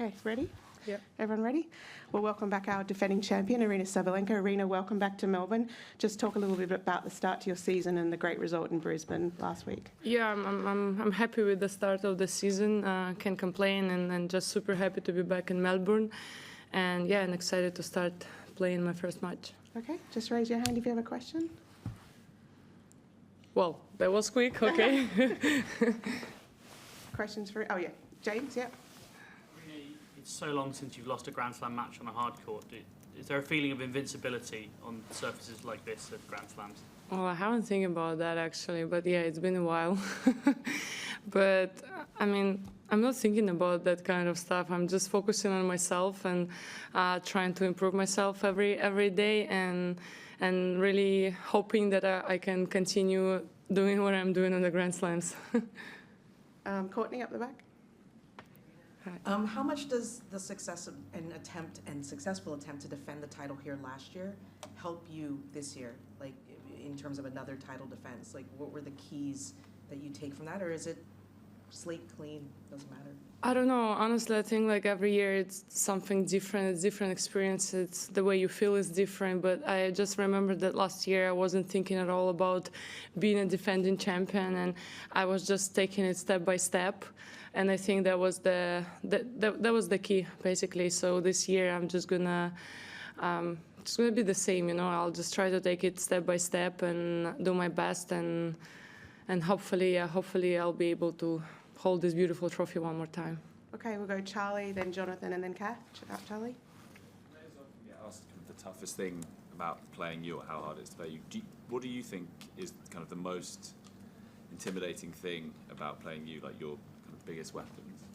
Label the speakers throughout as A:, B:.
A: Okay, ready?
B: Yeah.
A: Everyone ready? Well, welcome back our defending champion, Aryna Sabalenka. Aryna, welcome back to Melbourne. Just talk a little bit about the start to your season and the great result in Brisbane last week.
B: Yeah, I'm happy with the start of the season. Can't complain, and just super happy to be back in Melbourne. And yeah, I'm excited to start playing my first match.
A: Okay, just raise your hand if you have a question.
B: Well, that was quick, okay.
A: Questions for, oh yeah, James, yeah.
C: It's so long since you've lost a Grand Slam match on a hard court. Is there a feeling of invincibility on surfaces like this at Grand Slams?
B: Well, I haven't think about that actually, but yeah, it's been a while. But I mean, I'm not thinking about that kind of stuff. I'm just focusing on myself and trying to improve myself every day, and really hoping that I can continue doing what I'm doing on the Grand Slams.
A: Courtney up the back.
D: How much does the successful attempt to defend the title here last year help you this year, like in terms of another title defense? Like, what were the keys that you take from that, or is it slate clean, doesn't matter?
B: I don't know. Honestly, I think like every year it's something different. It's different experience. It's the way you feel is different. But I just remember that last year I wasn't thinking at all about being a defending champion, and I was just taking it step by step. And I think that was the key, basically. So this year I'm just gonna be the same. You know, I'll just try to take it step by step and do my best, and hopefully I'll be able to hold this beautiful trophy one more time.
A: Okay, we'll go Charlie, then Jonathan, and then Kath. Charlie?
E: Players often get asked kind of the toughest thing about playing you, or how hard it is to play you. What do you think is kind of the most intimidating thing about playing you, like your kind of biggest weapons?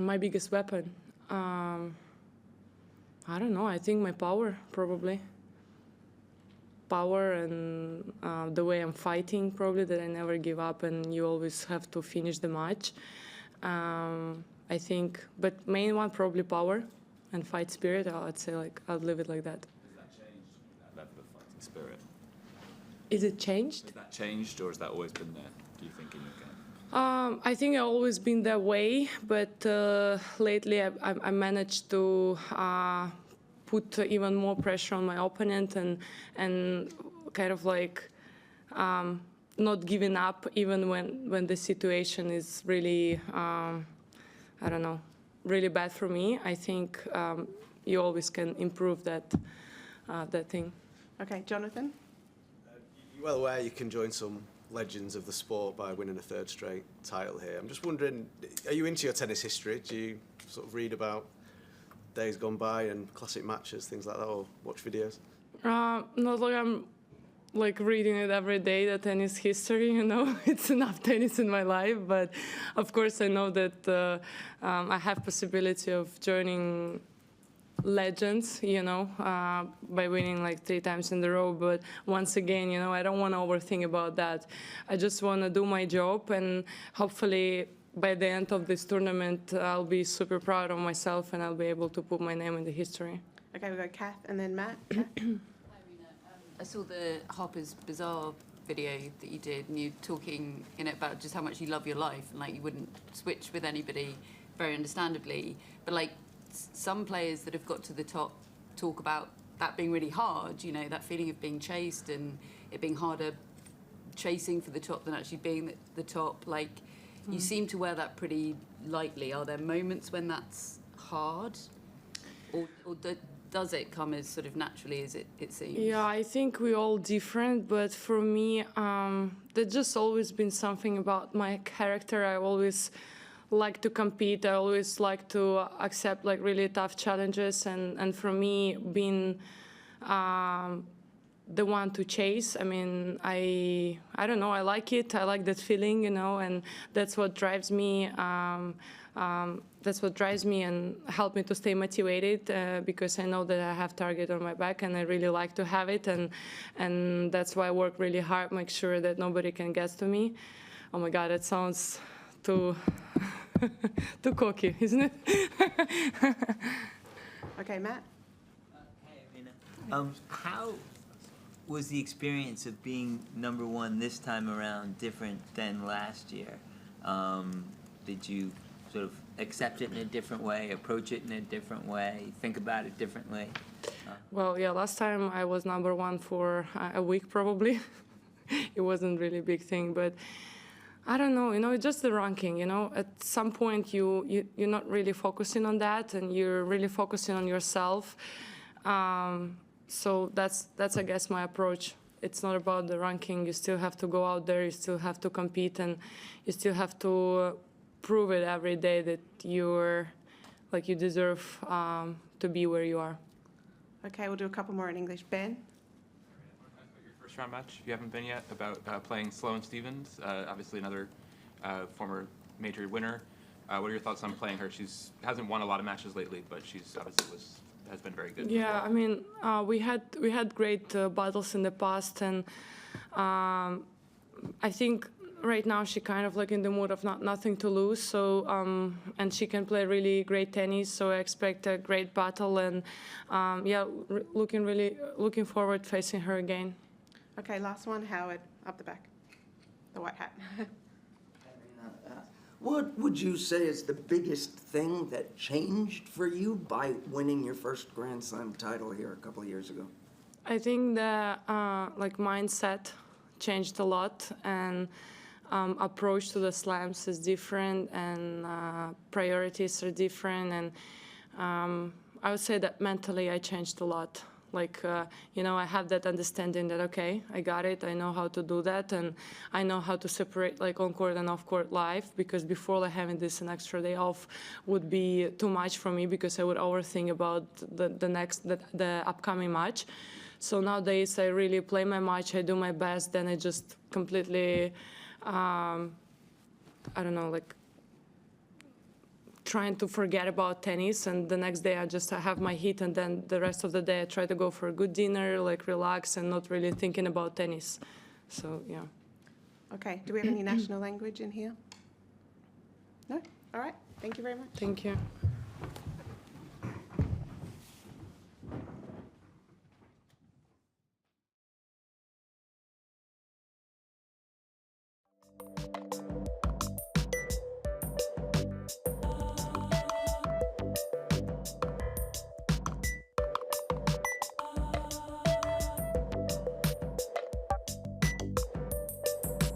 B: My biggest weapon? I don't know. I think my power, probably. Power and the way I'm fighting, probably, that I never give up and you always have to finish the match. I think, but main one probably power and fight spirit. I'd say like I'd leave it like that.
E: Has that changed, that level of fighting spirit?
B: Is it changed?
E: Has that changed, or has that always been there, do you think, in your game?
B: I think I've always been that way, but lately I managed to put even more pressure on my opponent and kind of like not giving up even when the situation is really, I don't know, really bad for me. I think you always can improve that thing.
A: Okay, Jonathan?
F: You're well aware you can join some legends of the sport by winning a third straight title here. I'm just wondering, are you into your tennis history? Do you sort of read about days gone by and classic matches, things like that, or watch videos?
B: Not like I'm like reading it every day, the tennis history, you know. It's enough tennis in my life, but of course I know that I have possibility of joining legends, you know, by winning like 3 times in a row. But once again, you know, I don't want to overthink about that. I just want to do my job, and hopefully by the end of this tournament, I'll be super proud of myself and I'll be able to put my name in the history.
A: Okay, we'll go Kath and then Matt.
G: Hi, Aryna. I saw the Harper's Bazaar video that you did, and you talking in it about just how much you love your life, and like you wouldn't switch with anybody, very understandably. But like some players that have got to the top talk about that being really hard, you know, that feeling of being chased and it being harder chasing for the top than actually being at the top. Like, you seem to wear that pretty lightly. Are there moments when that's hard? Or does it come as sort of naturally as it seems?
B: Yeah, I think we're all different, but for me, there's just always been something about my character. I always like to compete. I always like to accept like really tough challenges, and for me, being the one to chase. I mean, I don't know. I like it. I like that feeling, you know, and that's what drives me. That's what drives me and help me to stay motivated because I know that I have target on my back and I really like to have it, and that's why I work really hard, make sure that nobody can get to me. Oh my God, it sounds too too cocky, isn't it?
A: Okay, Matt?
H: Hey, Aryna. How was the experience of being #1 this time around different than last year? Did you sort of accept it in a different way, approach it in a different way, think about it differently?
B: Well, yeah, last time I was number one for a week probably. It wasn't really a big thing, but I don't know, it's just the ranking, At some point you're not really focusing on that and you're really focusing on yourself. So that's I guess my approach. It's not about the ranking. You still have to go out there, you still have to compete, and you still have to prove it every day that you deserve to be where you are.
A: Okay, we'll do a couple more in English. Ben?
I: Your first round match, you haven't been yet, about playing Sloane Stevens, obviously another former major winner. What are your thoughts on playing her? She hasn't won a lot of matches lately, but she's obviously has been very good.
B: Yeah, I mean, we had great battles in the past, and I think right now she kind of like in the mood of nothing to lose. So and she can play really great tennis. So I expect a great battle, and looking forward facing her again.
A: Okay, last one, Howard, up the back, the white hat.
J: What would you say is the biggest thing that changed for you by winning your first Grand Slam title here a couple of years ago?
B: I think the mindset changed a lot, and approach to the slams is different, and priorities are different, and I would say that mentally I changed a lot. I have that understanding that, okay, I got it, I know how to do that, and I know how to separate on-court and off-court life, because before having this an extra day off would be too much for me, because I would overthink about the upcoming match. So nowadays I really play my match, I do my best, then I just completely, trying to forget about tennis, and the next day I have my heat, and then the rest of the day I try to go for a good dinner, relax, and not really thinking about tennis. So yeah.
A: Okay, do we have any national language in here? No? All right, thank you very much.
B: Thank you.